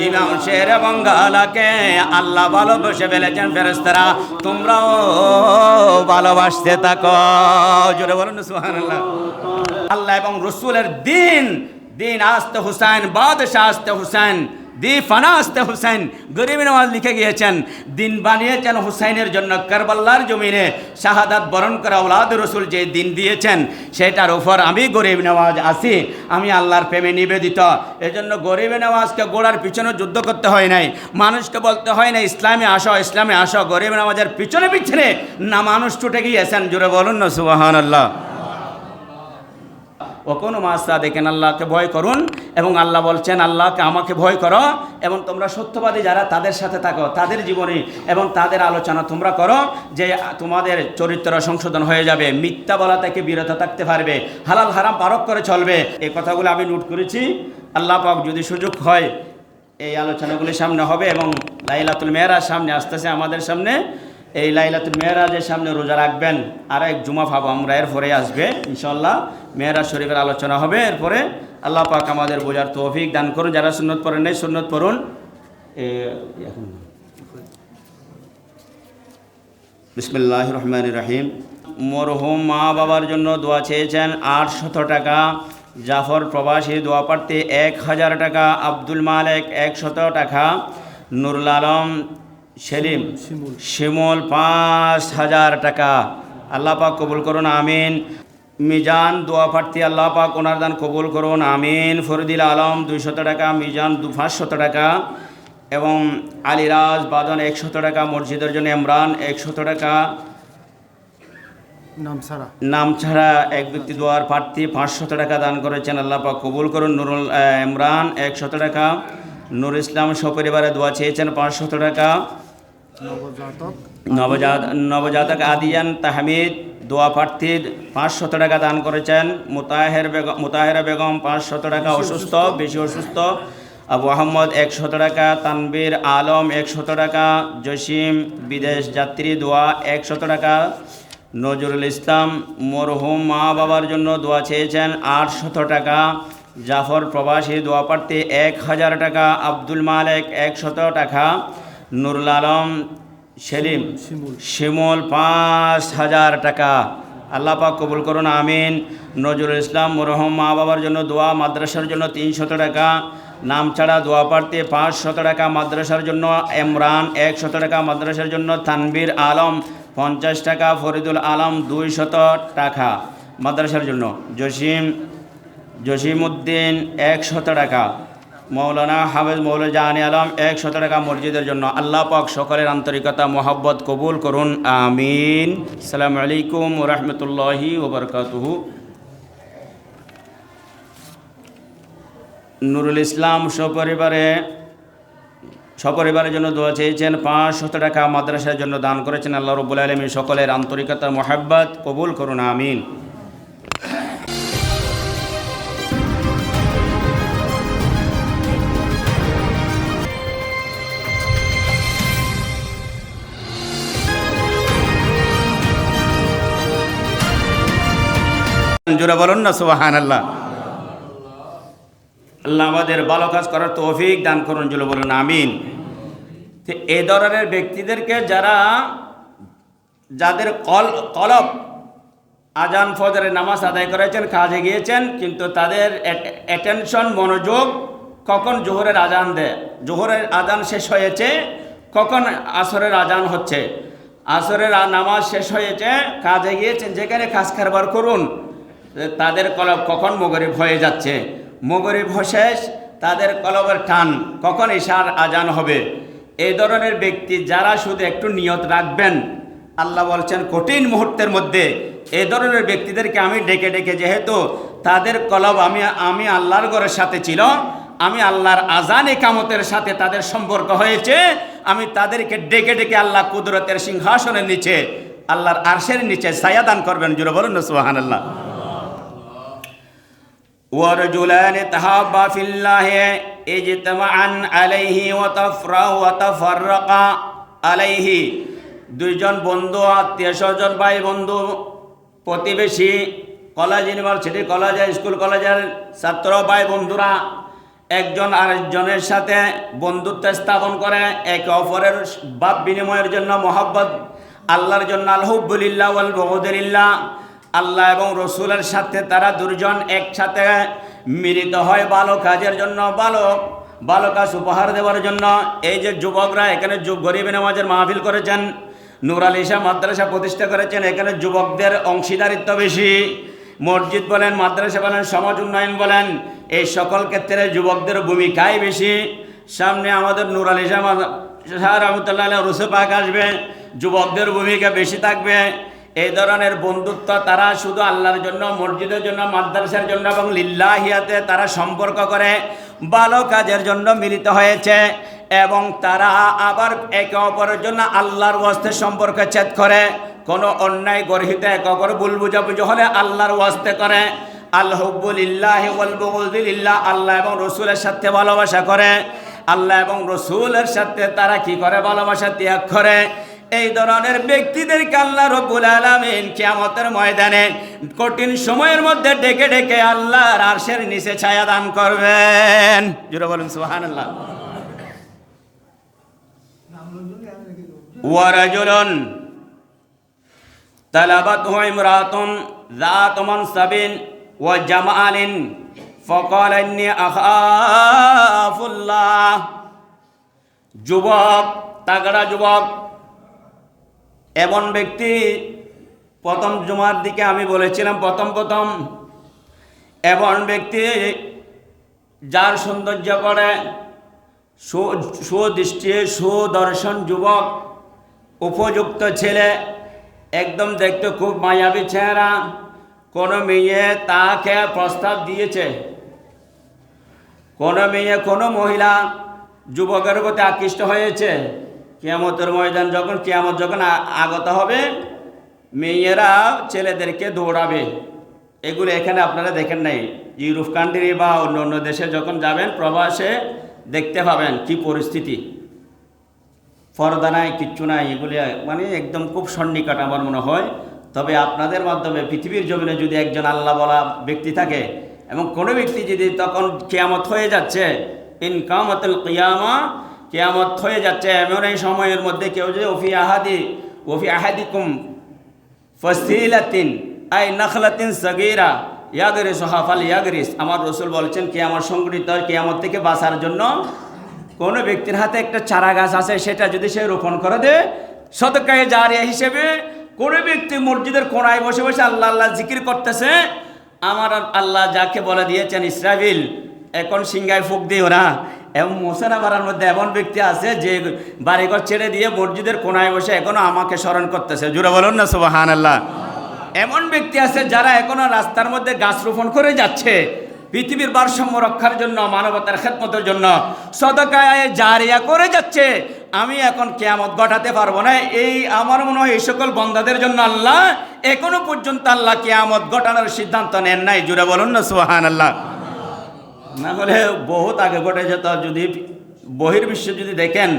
ইমাম শের বাঙ্গালাকে আল্লাহ ভালোবেসে ফেলেছেন ফেরেশতারা, তোমরাও ভালোবাসতে থাকো। জোরে বলুন সুবহানাল্লাহ। আল্লাহ এবং রসুলের দিন, দিন আস্তে হুসাইন, বাদশাহ আস্তে হুসাইন, দি ফানা আস্তে হুসাইন। গরিব নওয়াজ লিখে গিয়েছেন, দিন বানিয়েছেন হুসাইনের জন্য। কারবালার জমিনে শাহাদাত বরণ করে আওলাদ রসুল যে দিন দিয়েছেন, সেটার উপর আমি গরিব নওয়াজ আছি, আমি আল্লাহর প্রেমে নিবেদিত। এজন্য গরিব নওয়াজকে গোড়ার পিছনে যুদ্ধ করতে হয় নাই, মানুষকে বলতে হয় না ইসলামে আসো, ইসলামে আসো। গরিব নওয়াজের পিছনে পিছনে না মানুষ ছুটে গিয়েছেন। জুড়ে বলুন না সুবহানাল্লাহ। ও কোনো মাসা দেখেন, আল্লাহকে ভয় করুন, এবং আল্লাহ বলছেন আল্লাহকে আমাকে ভয় করো, এবং তোমরা সত্যবাদী যারা তাদের সাথে থাকো, তাদের জীবনে এবং তাদের আলোচনা তোমরা করো, যে তোমাদের চরিত্র সংশোধন হয়ে যাবে, মিথ্যা বলা থেকে বিরত থাকতে পারবে, হালাল হারাম পারক করে চলবে। এই কথাগুলো আমি নোট করেছি। আল্লাহ পাক যদি সুযোগ হয় এই আলোচনাগুলি সামনে হবে, এবং লাইলাতুল মেরাজ সামনে আসতেছে আমাদের সামনে। এই লাইলাতুল মেরাজের সামনে রোজা রাখবেন, আর এক জুমা পাবো আমরা, এরপরে আসবে ইনশাল্লাহ মেরাজ শরীফের আলোচনা হবে। এরপরে আল্লাহ পাক আমাদের বোঝার তৌফিক দান করুন। যারা সুন্নত পড়েন নাই সুন্নত পড়ুন। বিসমিল্লাহির রহমানির রহিম। মরহুম মা বাবার জন্য দোয়া চেয়েছেন 800 টাকা। জাফর প্রবাসী দোয়া প্রার্থী 1000 টাকা। আব্দুল মালেক 100 টাকা। নুরুল আলম সেলিম শিমুল 5000 টাকা। আল্লাহ পাক কবুল করুন, আমিন। মিজান দোয়া প্রার্থী, আল্লাহ পাক ওনার দান কবুল করুন, আমিন। ফরিদুল আলম 200 টাকা। মিজান 500 টাকা। এবং আলিরাজ বাদন 100 টাকা। মসজিদের জন্য ইমরান 100 টাকা। নাম ছাড়া এক ব্যক্তি দোয়ার প্রার্থী 500 টাকা দান করেছেন, আল্লাহ পাক কবুল করুন। নুরুল ইমরান 100 টাকা। নূর ইসলাম সপরিবারে দোয়া চেয়েছেন 500 টাকা। নবজাতক আদিয়ান তাহমিদ দোয়া প্রার্থীর 500 টাকা দান করেছেন। মুতাহেরা বেগম 500 টাকা, অসুস্থ, বেশি অসুস্থ। আবু আহমদ 100 টাকা। তানবীর আলম 100 টাকা। জসিম বিদেশ যাত্রী দোয়া 100 টাকা। নজরুল ইসলাম মরহুম মা বাবার জন্য দোয়া চেয়েছেন 800 টাকা। জাফর প্রবাসী দোয়া প্রার্থী 1000 টাকা। আব্দুল মালেক 100 টাকা। নুরুল আলম সেলিম শিমুল 5000 টাকা। আল্লাহ পাক কবুল করুন, আমিন। নজরুল ইসলাম মরহুম মা বাবার জন্য দোয়া, মাদ্রাসার জন্য 300 টাকা। নাম ছাড়া দোয়া প্রার্থী 500 টাকা। মাদ্রাসার জন্য ইমরান 100 টাকা। মাদ্রাসার জন্য তানবীর আলম 50 টাকা। ফরিদুল আলম 200 টাকা মাদ্রাসার জন্য। জসিমউদ্দিন 100 টাকা। মৌলানা হাফেজ মৌলানা জাহানি আলম 100 টাকা মসজিদের জন্য। আল্লাহ পাক সকলের আন্তরিকতা মোহাব্বত কবুল করুন, আমিন। আসসালামু আলাইকুম ওয়া রাহমাতুল্লাহি ওয়া বারাকাতুহু। নুরুল ইসলাম সপরিবারের জন্য দোয়া চেয়েছেন 500 টাকা। মাদ্রাসার জন্য দান করেছেন, আল্লাহ রাব্বুল আলামিন সকলের আন্তরিকতা মোহাব্বত কবুল করুন, আমিন। জোরে বলুন না সুবহানাল্লাহ। আল্লাহ আমাদের ভালো কাজ করার তৌফিক দান করুন, জোরে বলুন আমিন। তো এই ধরনের ব্যক্তিদেরকে যাদের কলব আজান ফজরের নামাজ আদায় করেছেন, কাজে গিয়েছেন, কিন্তু তাদের অ্যাটেনশন মনোযোগ কখন জোহরের আজান দেয়, জোহরের আজান শেষ হয়েছে, কখন আসরের আজান হচ্ছে, আসরের নামাজ শেষ হয়েছে, কাজে গিয়েছেন, যেখানে কাজ কারবার করুন, তাদের কলব কখন মগরিব হয়ে যাচ্ছে, মগরিব শেষ, তাদের কলবের টান কখন ইশার আজান হবে। এই ধরনের ব্যক্তি যারা শুধু একটু নিয়ত রাখবেন, আল্লাহ বলছেন কঠিন মুহূর্তের মধ্যে এই ধরনের ব্যক্তিদেরকে আমি ডেকে ডেকে, যেহেতু তাদের কলব আমি আল্লাহর ঘরের সাথে ছিল, আমি আল্লাহর আজান ইকামতের সাথে তাদের সম্পর্ক হয়েছে, আমি তাদেরকে ডেকে ডেকে আল্লাহ কুদরতের সিংহাসনের নিচে, আল্লাহর আরশের নিচে ছায়া দান করবেন। জোরে বলুন না সুবহানাল্লাহ। ورجلان تحابا في الله اجتمعا عليه وتفرقا عليه। দুইজন বন্ধু, আত্মীয় স্বজন, ভাই বন্ধু, প্রতিবেশী, কলেজ ইউনিভার্সিটি, কলেজ স্কুল কলেজের ছাত্র ভাই বন্ধুরা একজন আরেকজনের সাথে বন্ধুত্ব স্থাপন করে, একে অপরের ভাব বিনিময়ের জন্য, মহব্বত আল্লাহর জন্য, আল হুব্বুলিল্লাহ ওয়াল বুগদুলিল্লাহ, আল্লাহ এবং রসুলের সাথে তারা দুজন একসাথে মিলিত হয় ভালো কাজের জন্য, ভালো কাজ উপহার দেওয়ার জন্য। এই যে যুবকরা এখানে গরিব নামাজের মাহফিল করেছেন, নূর আল ইসলাম মাদ্রাসা প্রতিষ্ঠা করেছেন, এখানে যুবকদের অংশীদারিত্ব বেশি। মসজিদ বলেন, মাদ্রাসা বলেন, সমাজ উন্নয়ন বলেন, এই সকল ক্ষেত্রে যুবকদের ভূমিকাই বেশি। সামনে আমাদের নূর আল ইসলাম রহমতুল্লাহ রুসে পাক আসবে, যুবকদের ভূমিকা বেশি থাকবে। এই ধরনের বন্ধুত্ব তারা শুধু আল্লাহর জন্য, মসজিদের জন্য, মাদ্রাসার জন্য এবং লিল্লাহিয়াতে তারা সম্পর্ক করে ভালো কাজের জন্য মিলিত হয়েছে, এবং তারা আবার একে অপরের জন্য আল্লাহর ওয়াস্তে সম্পর্ক ছেদ করে। কোনো অন্যায় গর্হিত একে অপর ভুল বুঝাবুঝি হলে আল্লাহর ওয়াস্তে করে। আল হুব্বুলিল্লাহ ওয়াল বুগদুলিল্লাহ, আল্লাহ এবং রসুলের সাথে ভালোবাসা করে, আল্লাহ এবং রসুলের সাথে তারা কি করে, ভালোবাসা ত্যাগ করে। এই ধরনের ব্যক্তিদেরকে আল্লাহ রব্বুল আলামিন কিয়ামতের ময়দানে কঠিন সময়ের মধ্যে ডেকে ডেকে আল্লাহর আরশের নিচে ছায়া দান করবেন। জোরে বলুন সুবহানাল্লাহ। ওয়া রাজুলুন তালাবাতহু ইমরাতুন যাতু মানসাবিন ওয়া জামালিন ফাকালা ইন্নী আখাফুল্লাহ। যুবক, তাগড়া যুবক, এমন ব্যক্তি, প্রথম জুমার দিকে আমি বলেছিলাম প্রথম এমন ব্যক্তি যার সৌন্দর্য করে, সুদৃষ্টি সুদর্শন যুবক, উপযুক্ত ছেলে, একদম দেখতে খুব মায়াবী চেহারা। কোনো মেয়ে তাকে প্রস্তাব দিয়েছে, কোনো মেয়ে কোনো মহিলা যুবকের প্রতি আকৃষ্ট হয়েছে। কিয়ামতের ময়দান যখন কিয়ামত যখন আগত হবে, মেয়েরা ছেলেদেরকে দৌড়াবে। এগুলো এখানে আপনারা দেখেন নাই, ইউরোপ কান্ট্রি বা অন্য অন্য দেশে যখন যাবেন প্রবাসে দেখতে পাবেন কি পরিস্থিতি। পর্দা নাই, কিচ্ছু নাই, এগুলি মানে একদম খুব সন্নিকট আমার মনে হয়। তবে আপনাদের মাধ্যমে পৃথিবীর জমিনে যদি একজন আল্লাহ বলা ব্যক্তি থাকে এবং কোনো ব্যক্তি যদি তখন কিয়ামত হয়ে যাচ্ছে, ইনকামাতুল কিয়ামা, কিয়ামত হয়ে যাচ্ছে এমন এই সময়ের মধ্যে কেউ যদি ওফি আহাদিকুম ফাসিলাতিন আই নাখলাতিন সাগীরা ইয়াগরিসুহা ফালইয়াগরিস, আমার রাসূল বলেছেন কিয়ামত সংঘটিত, কিয়ামত থেকে বাঁচার জন্য কোনো ব্যক্তির হাতে একটা চারা গাছ আছে, সেটা যদি সে রোপণ করে দেয় সদকায়ে জারিয়া হিসেবে। কোনো ব্যক্তি মসজিদের কোণায় বসে বসে আল্লাহ আল্লাহ জিকির করতেছে, আমার আল্লাহ যাকে বলে দিয়েছেন ইসরাফিল, এখন সিংহায় ফুঁক দিয়ে ওরা, এবং মোসানাবাড়ার মধ্যে এমন ব্যক্তি আছে যে বাড়িঘর ছেড়ে দিয়ে মসজিদের কোণায় বসে এখনো আমাকে স্মরণ করতেছে। জুড়ে বলুন না সুবহানাল্লাহ। এমন ব্যক্তি আছে যারা এখনো রাস্তার মধ্যে গাছ রোপণ করে যাচ্ছে, পৃথিবীর ভারসাম্য রক্ষার জন্য, মানবতার খেদমতের জন্য সদকায়ে জারিয়া করে যাচ্ছে। আমি এখন কিয়ামত ঘটাতে পারবো না, এই আমার মনে হয় এই সকল বান্দাদের জন্য আল্লাহ এখনো পর্যন্ত আল্লাহ কিয়ামত ঘটানোর সিদ্ধান্ত নেন নাই। জুড়ে বলুন না সুবহানাল্লাহ। না হলে বহুত আগে ঘটে যেত। যদি বহির্বিশ্বে যদি দেখেন,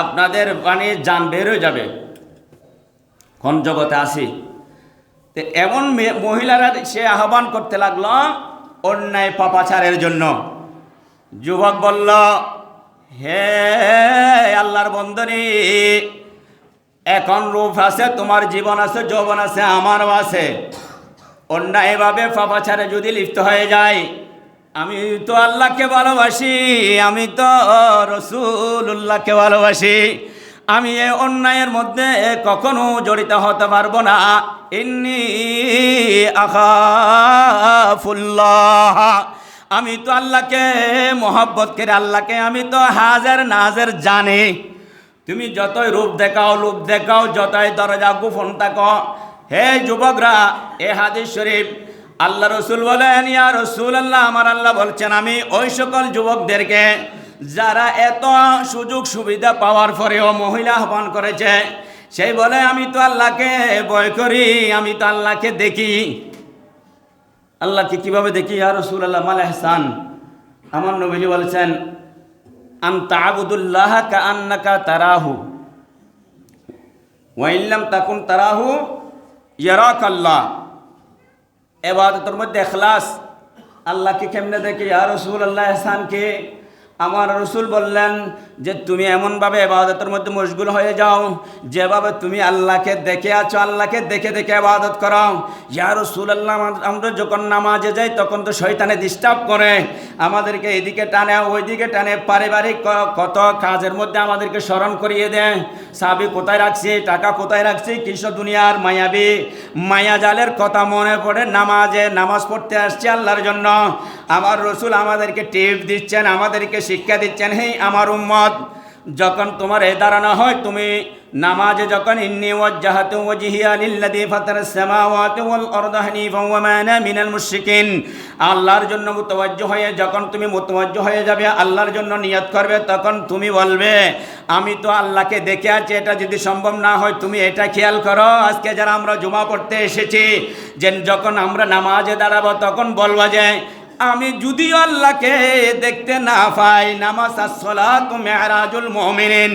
আপনাদের মানে জান বের হয়ে যাবে। কোন জগতে আসি, তো এমন মহিলারা সে আহ্বান করতে লাগলো অন্যায় পাপাচারের জন্য। যুবক বলল, হে আল্লাহর বন্দনী, এখন রূপ আছে, তোমার জীবন আছে, যৌবন আছে, আমারও আছে। অন্যায়ভাবে পাপাচারে যদি লিপ্ত হয়ে যায়, আমি তো আল্লাহকে ভালোবাসি, আমি তো রাসূলুল্লাহকে ভালোবাসি, আমি এই অন্যায়ের মধ্যে কখনো জড়িত হতে পারবো না। ইন্নী আখাফুল্লাহ, আমি তো আল্লাহকে মহব্বত করে, আল্লাহকে আমি তো হাজার নাজার জানি। তুমি যতই রূপ দেখাও, লোভ দেখাও, যতই দরজা গোপন থাকো, হে যুবকরা, এ হাদিস শরীফ আল্লাহ রসুল বলেন, ইয়া রাসূলুল্লাহ, আমার আল্লাহ বলছেন আমি ওই সকল যুবকদেরকে যারা এত সুযোগ সুবিধা পাওয়ার পরেও মহিলা আহ্বান করেছে, সেই বলে আমি তো আল্লাহকে ভয় করি, আমি তো আল্লাহকে দেখি। আল্লাহকে কিভাবে দেখি ইয়া রাসূলুল্লাহ? মাল ইহসান। আমার নবীজি বলেছেন, আন তা'বুদুল্লাহ কাআন্নাকা তারাহু ওয়া ইল্লাম তাকুন তারাহু ইয়ারাকাল্লাহ। ইবাদতের মধ্যে ইখলাস, আল্লাহকে কেমনে দেখে? ইয়া রাসূলুল্লাহ, এহসানকে? আমার রসুল বললেন যে তুমি এমনভাবে ইবাদতের মধ্যে মশগুল হয়ে যাও যেভাবে তুমি আল্লাহকে দেখে আছো, আল্লাহকে দেখে দেখে ইবাদত করো। ইয়া রাসূলুল্লাহ, আমরা যখন নামাজে যাই তখন তো শয়তানে ডিস্টার্ব করে, আমাদেরকে এদিকে টানে ওইদিকে টানে, পারিবারিক কত কাজের মধ্যে আমাদেরকে স্মরণ করিয়ে দেয়। সাহাবী কোথায় রাখছি, টাকা কোথায় রাখছি, কিসব দুনিয়ার মায়াবী মায়াজালের কথা মনে পড়ে নামাজ পড়তে আসছি আল্লাহর জন্য। আমার রসুল আমাদেরকে টিপ দিচ্ছেন, আমাদেরকে শিক্ষা দিচ্ছেন, হে আমার উম্মত, যখন তোমার এই দাঁড়ানো হয়, তুমি নামাজে যখন ইন্নী ওয়াজ্জাহাতু ওয়াজহিয়া লিল্লাযী ফাতারাস সামাওয়াতি ওয়াল আরদা হানিফাও ওয়া মা আনা মিনাল মুশরিকিন, আল্লাহর জন্য মুতাওয়াজ্জিহ হয়ে যখন তুমি মুতাওয়াজ্জিহ হয়ে যাবে, আল্লাহর জন্য নিয়ত করবে, তখন তুমি বলবে আমি তো আল্লাহকে দেখে আছি। এটা যদি সম্ভব না হয় তুমি এটা খেয়াল করো, আজকে যারা আমরা জুমা পড়তে এসেছি, যে যখন আমরা নামাজে দাঁড়াবো তখন বলবো যে আমি যদিও আল্লাহকে দেখতে না পাই, নামাজ as-সালাতু মি'রাজুল মুমিনিন,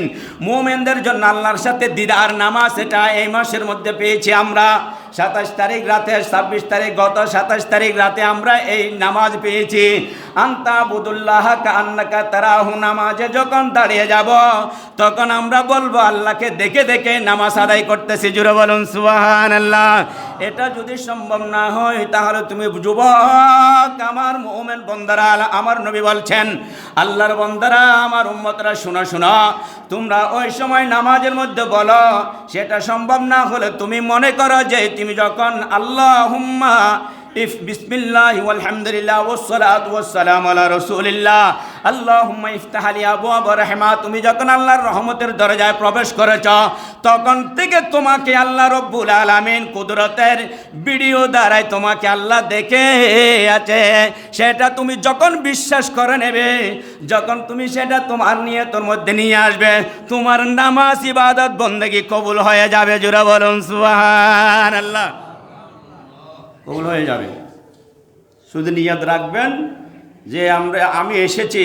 মুমিনদের জন্য আল্লাহর সাথে দিদার নামাজ, এটা এই মাসের মধ্যে পেয়েছি আমরা। 27 তারিখ রাতে, 26 তারিখ, গত 27 তারিখ রাতে আমরা এই নামাজ পেয়েছি। আনতা বুদুল্লাহ কান্নাকা তারাহু, নামাজে যখন দাঁড়িয়ে যাব তখন আমরা বলবো আল্লাহকে দেখে দেখে নামাজ আদায় করতেছি। জুড়ে বলুন সুবহানাল্লাহ। এটা যদি সম্ভব না হয় তাহলে তুমি যুবক, আমার মুমিন বন্দারা, আমার নবী বলছেন আল্লাহর বন্দারা, আমার উম্মতরা, শোনো শোনো, তোমরা ওই সময় নামাজের মধ্যে বলো, সেটা সম্ভব না হলে তুমি মনে করো যে তুমি যখন আল্লাহুম্মা বিসমিল্লাহি ওয়াল হামদুলিল্লাহ ওয়াসসালাতু ওয়াসসালামু আলা রাসূলিল্লাহ আল্লাহুম্মা ইফতাহ লি আবওয়াব রাহমাত, তুমি যখন আল্লাহর রহমতের দরজায় প্রবেশ করেছ তখন থেকে তোমাকে আল্লাহ রব্বুল আলামিন কুদরতের ভিডিও দ্বারাই তোমাকে আল্লাহ দেখে আছে। সেটা তুমি যখন বিশ্বাস করে নেবে, যখন তুমি সেটা তোমার নিয়তের মধ্যে নিয়ে আসবে, তোমার নামাজ ইবাদত বন্দেগী কবুল হয়ে যাবে। জোরে বলুন সুবহানাল্লাহ। কবুল হয়ে যাবে। শুধু নিয়ত রাখবেন যে আমি এসেছি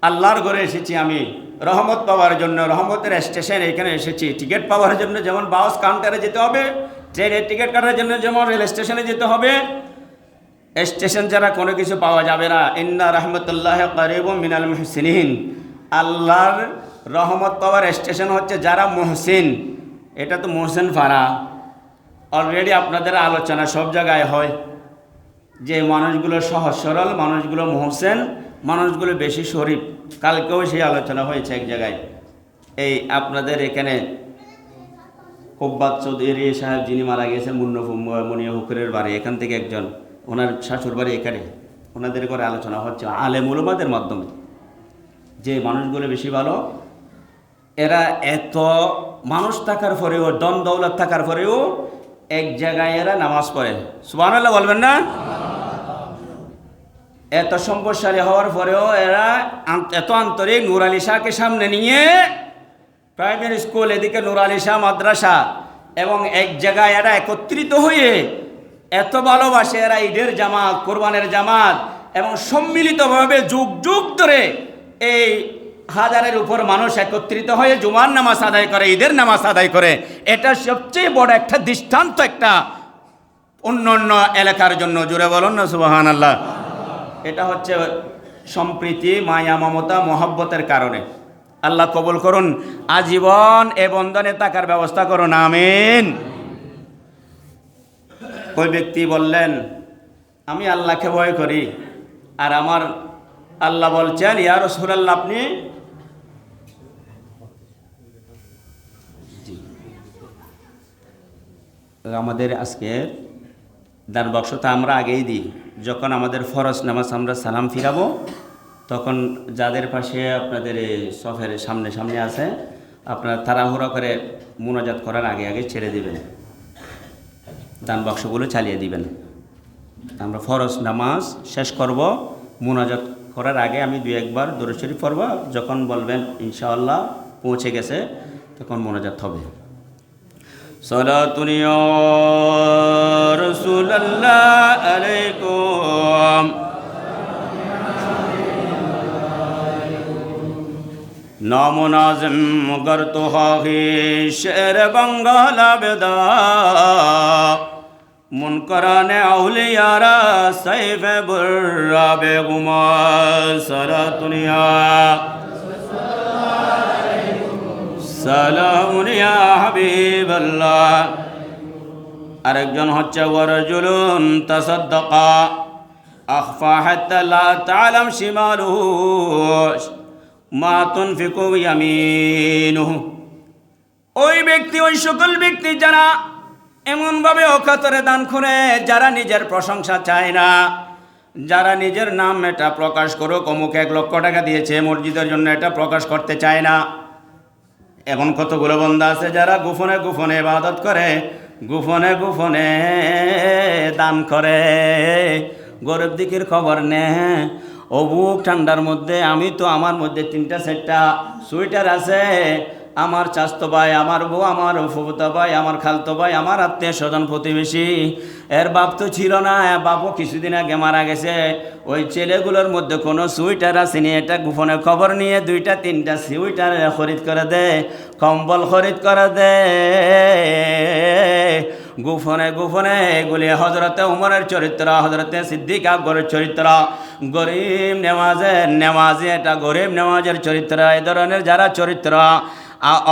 আল্লাহর ঘরে, এসেছি আমি রহমত পাওয়ার জন্য, রহমতের স্টেশন এখানে এসেছি। টিকিট পাওয়ার জন্য যেমন বাস কাউন্টারে যেতে হবে, ট্রেনের টিকিট কাটার জন্য যেমন রেল স্টেশনে যেতে হবে, স্টেশন ছাড়া কোনো কিছু পাওয়া যাবে না। ইন্না রাহমাতুল্লাহি কারিবুম মিনাল মুহসিনিন, আল্লাহর রহমত পাওয়ার স্টেশন হচ্ছে যারা মুহসিন। এটা তো মুহসিন ফারা অলরেডি আপনাদের আলোচনা সব জায়গায় হয় যে মানুষগুলো সহজ সরল, মানুষগুলো মুহসিন, মানুষগুলো বেশি শরীফ। কালকেও সেই আলোচনা হয়েছে এক জায়গায়। এই আপনাদের এখানে কোব্বাত চৌধুরী সাহেব যিনি মারা গিয়েছেন, মুনিয়া হুকুরের বাড়ি, এখান থেকে একজন, ওনার শাশুর বাড়ি এখানে, ওনাদের করে আলোচনা হচ্ছে আলেম উলামাদের মাধ্যমে যে মানুষগুলো বেশি ভালো। এরা এত মানুষ থাকার পরেও, দন দৌলত থাকার পরেও এক জায়গায় এরা নামাজ পড়ে। সুবহানাল্লাহ বলবেন না? এত সম্পদশালী হওয়ার পরেও এরা এত আন্তরিক। নূর আলী শাহকে সামনে নিয়ে প্রাইমারি স্কুল, এদিকে নূর আলী শাহ মাদ্রাসা, এবং এক জায়গায় এরা একত্রিত হয়ে এত ভালোবাসে এরা ঈদের জামাত, কোরবানের জামাত, এবং সম্মিলিতভাবে যুগ যুগ ধরে এই হাজারের উপর মানুষ একত্রিত হয়ে জুমার নামাজ আদায় করে, ঈদের নামাজ আদায় করে। এটা সবচেয়ে বড় একটা দৃষ্টান্ত একটা অন্য অন্য এলাকার জন্য। জুড়ে বলুন না সুবহানাল্লাহ। এটা হচ্ছে সম্প্রীতি, মায়া, মমতা, মহব্বতের কারণে। আল্লাহ কবুল করুন, আজীবন এ বন্ধনে থাকার ব্যবস্থা করুন, আমিন। ওই ব্যক্তি বললেন আমি আল্লাহকে ভয় করি, আর আমার আল্লাহ বলছেন ইয়া রাসূলুল্লাহ আপনি আমাদের আজকে দান বক্সটা আমরা আগেই দিই। যখন আমাদের ফরজ নামাজ আমরা সালাম ফিরাবো, তখন যাদের পাশে আপনাদের সফের সামনে সামনে আছে, আপনারা তাড়াহুড়ো করে মুনাজাত করার আগে আগে ছেড়ে দিবেন, দান বাক্সগুলো চালিয়ে দিবেন। আমরা ফরজ নামাজ শেষ করব, মুনাজাত করার আগে আমি 2-1 বার দরুদ শরীফ পড়ব। যখন বলবেন ইনশাআল্লাহ পৌঁছে গেছে, তখন মুনাজাত হবে। সালাতুন ইয়া রাসূলুল্লাহ আলাইকুম নাম নাজিম করতো হাহি শের বাঙ্গালা বেদা মুনকরানে আউলিয়ারা সাইফে বুররা বেগুমা সালাতুনিয়া সালামুন ইয়া হাবিবাল্লাহ। আরেকজন হচ্ছে ওয়ারজুলুন তাসাদ্দাকা আখফা হাত্তা লা তা'লাম শিমালুহু মা তুনফিকু ইয়ামিনুহু। ওই ব্যক্তি, ওই সকল ব্যক্তি যারা এমনভাবে অকাতরে দান করে, যারা নিজের প্রশংসা চায় না, যারা নিজের নাম এটা প্রকাশ করুক অমুক 1 লক্ষ টাকা দিয়েছে মসজিদের জন্য, এটা প্রকাশ করতে চায় না। এমন কতগুলো বান্দা আছে যারা গোপনে গোপনে ইবাদত করে, গোপনে গোপনে দান করে, গরিব দিকের খবর নে। অবুক ঠান্ডার মধ্যে আমি তো, আমার মধ্যে 3টা 4টা সোয়েটার আছে, আমার চাচতো ভাই, আমার বউ, আমার ফুফুতো ভাই, আমার খালতো ভাই, আমার আত্মীয় স্বজন প্রতিবেশী, এর বাপ তো ছিল না, বাপও কিছুদিন আগে মারা গেছে। ওই ছেলেগুলোর মধ্যে কোনো সোয়েটার আসেনি, এটা গোপনে খবর নিয়ে 2টা 3টা সোয়েটার খরিদ করে দে, কম্বল খরিদ করে দে। গোপনে গোপনে এগুলি হজরতে উমরের চরিত্র, হজরতে সিদ্দিক আকবরের চরিত্র, গরিব নেমাজি, এটা গরিব নেমাজের চরিত্র। এই ধরনের যারা চরিত্র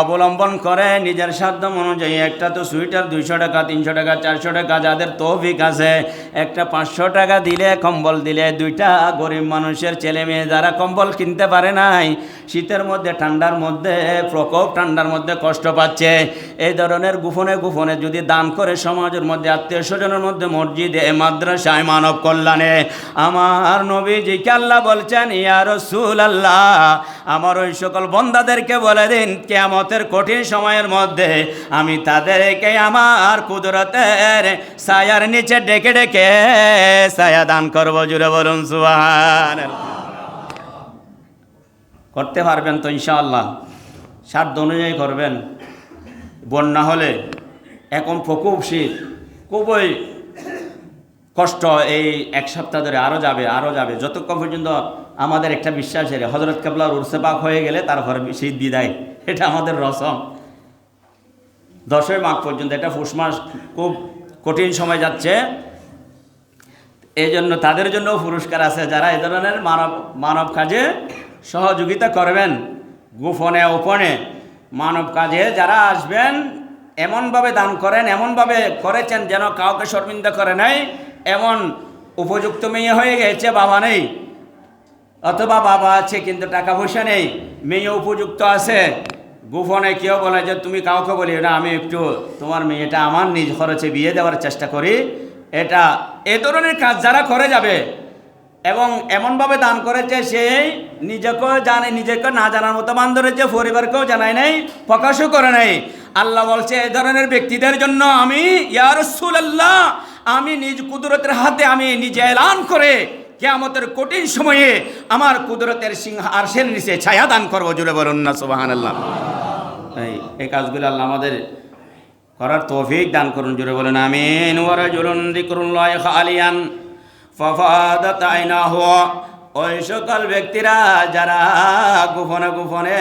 অবলম্বন করে নিজের সাধ্য অনুযায়ী, একটা তো সোয়েটার 200 টাকা, 300 টাকা, 400 টাকা, যাদের তৌফিক আছে একটা 500 টাকা দিলে, কম্বল দিলে, 2টা গরিব মানুষের ছেলে মেয়ে যারা কম্বল কিনতে পারে নাই, শীতের মধ্যে ঠান্ডার মধ্যে প্রকোপ, ঠান্ডার মধ্যে কষ্ট পাচ্ছে, এই ধরনের গোপনে গোপনে যদি দান করে সমাজের মধ্যে, আত্মীয় স্বজনের মধ্যে, মসজিদে, মাদ্রাসায়, মানব কল্যাণে, আমার নবীজিকে আল্লাহ বলছেন, ইয়া রাসূলুল্লাহ আমার ওই সকল বান্দাদেরকে বলে দিন, কিয়ামতের কঠিন সময়ের মধ্যে আমি তাদেরকে আমার কুদরতের ছায়ার নিচে ডেকে ডেকে ছায়া দান করব। জুড়ে বলুন সুবহানাল্লাহ। করতে পারবেন তো ইনশাআল্লাহ? সাধ্য অনুযায়ী করবেন। বন্যা হলে, এখন প্রকোপ শীত, খুবই কষ্ট, এই 1 সপ্তাহ ধরে আরও যাবে যতক্ষণ পর্যন্ত আমাদের একটা বিশ্বাসের হযরত কেবলার উরসে পাক হয়ে গেলে তারপরে শীত বিদায়, এটা আমাদের রসম। 10ই মাঘ পর্যন্ত, এটা পৌষ মাস, খুব কঠিন সময় যাচ্ছে। এই জন্য তাদের জন্য পুরস্কার আছে যারা এই ধরনের মানব কাজে সহযোগিতা করবেন, গোপনে গোপনে মানব কাজে যারা আসবেন, এমনভাবে দান করেন, এমনভাবে করেছেন যেন কাউকে শর্মিন্দা করে নাই। এমন উপযুক্ত মেয়ে হয়ে গেছে, বাবা নেই, অথবা বাবা আছে কিন্তু টাকা পয়সা নেই, মেয়ে উপযুক্ত আছে, গোপনে কেউ বলে যে তুমি কাউকে বলি না, আমি একটু তোমার মেয়েটা আমার নিজ খরচে বিয়ে দেওয়ার চেষ্টা করি, এটা এই ধরনের কাজ যারা করে যাবে এবং এমনভাবে দান করেছে, সেই নিজেকেও জানে, নিজেকে না জানার মতো মান ধরেছে, পরিবারকেও জানায় নাই, প্রকাশও করে নাই। আল্লাহ বলছে এই ধরনের ব্যক্তিদের জন্য আমি, ইয়া রাসূলুল্লাহ আমি নিজ কুদরতের হাতে আমি নিজে এলান করে কিয়ামতের কঠিন সময়ে আমার কুদরতের আরশের নিচে ছায়া দান করবো। জুড়ে বলুন না সুবহানাল্লাহ। এই কাজগুলো আল্লাহ আমাদের করার তৌফিক দান করুন। জুড়ে বলুন আমিন। ওয়া রাজুলুন যিকরুল্লাহি খালিয়ান ফাফাদাত আইনাহু। ওই সকল ব্যক্তিরা যারা গোপনে গোপনে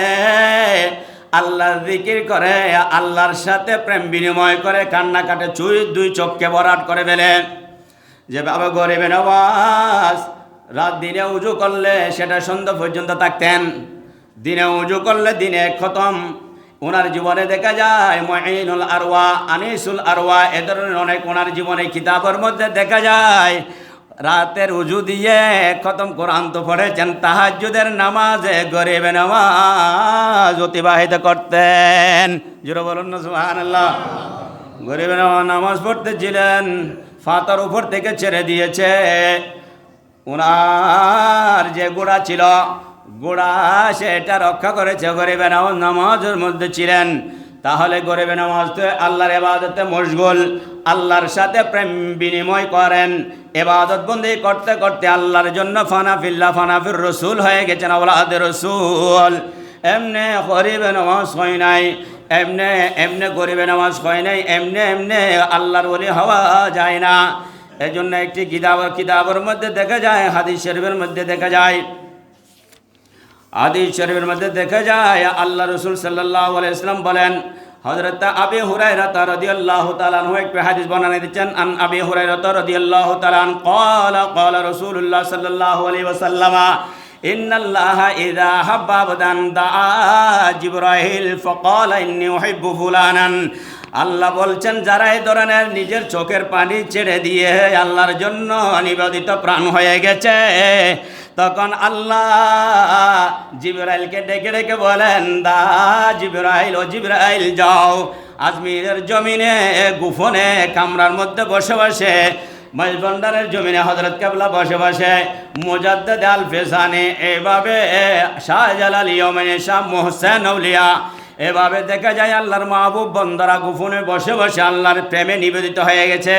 আল্লাহর জিকির করে, আল্লাহর সাথে প্রেম বিনিময় করে, কান্নাকাটে 2 চোখকে ভরাট করে ফেলে। যেভাবে গরিবে নওয়াজ রাত দিনে উজু করলে সেটা সন্ধ্যা পর্যন্ত থাকতেন, দিনে উজু করলে দিনে খতম। ওনার জীবনে দেখা যায় মুঈনুল আরওয়া, আনিসুল আরওয়া, এ ধরনের অনেক ওনার জীবনে কিতাবের মধ্যে দেখা যায় রাতের উজু দিয়ে খতম কোরআন তো পড়েছেন, তাহাজ্জুদের নামাজে গরিবে নামাজ অতিবাহিত করতেন। জোরে বলুন না সুবহানাল্লাহ। গরিবে নামাজ পড়তেছিলেন, ফাতার উপর থেকে ছেড়ে দিয়েছে। ওনার যে গোড়া ছিল, গোড়া সেটা রক্ষা করেছে, গরিবে নামাজের মধ্যে ছিলেন। তাহলে গরিবে নামাজ তো আল্লাহর ইবাদতে মশগুল, আল্লাহর সাথে প্রেম বিনিময় করেন, ইবাদত বন্দি করতে করতে আল্লাহর জন্য ফানাফিল্লাহ ফানাফির রসুল হয়ে গেছেন, আওলাদের রসুল। এমনে গরিবে নামাজ হয় নাই, এমনে গরিবে নামাজ হয় নাই, এমনে আল্লাহর ওলি হওয়া যায় না। এই জন্য একটি কিতাবের মধ্যে দেখা যায়, হাদিস শরীফের মধ্যে দেখা যায়, হাদিস শরীফের মধ্যে দেখা যায় আল্লাহ রসুল সাল্লাল্লাহু আলাইহি ওয়াসাল্লাম বলেন, হযরত আবু হুরায়রা রাদিয়াল্লাহু তাআলা আনহু একটি হাদিস বর্ণনা দিচ্ছেন, আন আবি হুরায়রা রাদিয়াল্লাহু তাআলা আন ক্বালা রাসূলুল্লাহ সাল্লাল্লাহু আলাইহি ওয়াসাল্লাম ইন্নাল্লাহা ইযা হাব্বা আবদান দাআ জিবরাইল ফাকালা ইন্নী উহিব্বু ফুলানান। আল্লাহ বলছেন, যারা এই ধরনের নিজের চোখের পানি ছেড়ে দিয়ে আল্লাহর জন্য নিবেদিত প্রাণ হয়ে গেছে, তখন আল্লাহ জিবরাইলকে ডেকে ডেকে বলেন, দা জিবরাইল, ও জিবরাইল যাও আজমিরের জমিনে গোপনে কামরার মধ্যে বসে বসে, মজবন্ডারের জমিনে হযরত কেবলা বসে বসে মুজাদ্দিদ আল ফেসানে এভাবে শাহজালাল ইয়মানে শাহ মোহসেন আউলিয়া এভাবে দেখা যায় আল্লাহর মাহবুব বন্দরা গোপনে বসে বসে আল্লাহর প্রেমে নিবেদিত হয়ে গেছে।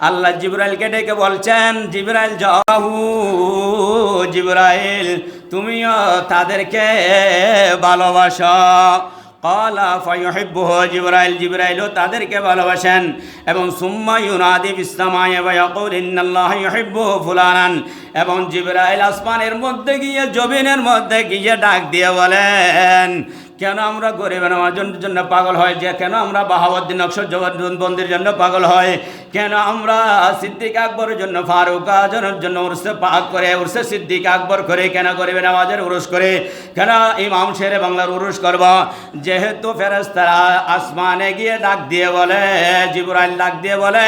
আল্লাহ জিবরাইলকে ডেকে বলছেন, জিবরাইল যাও, জিবরাইল তুমিও তাদেরকে ভালোবাসো। ক্বালা ফায়ুহিব্বুহু জিবরাইল, জিবরাইলও তাদেরকে ভালোবাসেন। এবং সুম্মা ইউনাদি ফিস সামাই ওয়া ইয়াকুল ইন্নাল্লাহা ইউহিব্বু ফুলানান, এবং জিবরাইল আসমানের মধ্যে গিয়ে জমিনের মধ্যে গিয়ে ডাক দিয়ে বলেন, কেন আমরা গরিবের নামাজের জন্য পাগল হয়, যে কেন আমরা বাহাউদ্দিন নকশবন্দির জন্য পাগল হয়, কেন আমরা সিদ্দিক আকবরের জন্য, ফারুক আজমের জন্য উরসে পাক করে, উরসে সিদ্দিক আকবর করে, কেন গরিবের নামাজের উরুস করে, কেন ইমাম শেরে বাংলার উরুস করব? যেহেতু ফেরেশতারা আসমানে গিয়ে ডাক দিয়ে বলে, জিবরাইল ডাক দিয়ে বলে,